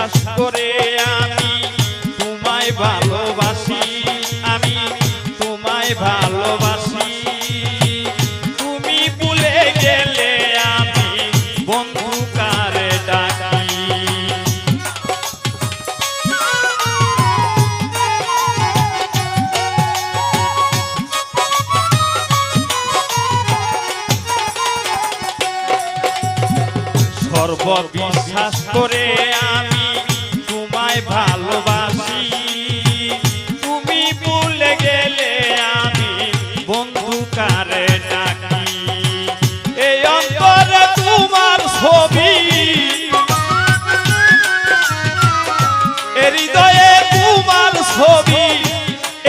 বিশ্বাস করে আমি তোমায় ভালোবাসি, আমি তোমায় ভালোবাসি। তুমি ভুলে গেলে আমি বন্ধু কারে ডাকি। সর্ববিশ্বাস করে আমি তোমায় ভালোবাসি, তুমি ভুলে গেলে আমি বন্ধু কারে ডাকি। এই অন্তরে তোমার ছবি, হৃদয়ে তোমার ছবি,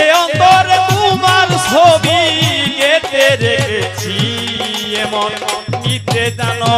এই অন্তরে তোমার ছবি গেঁথে রেখেছি। এমন নিতে জানো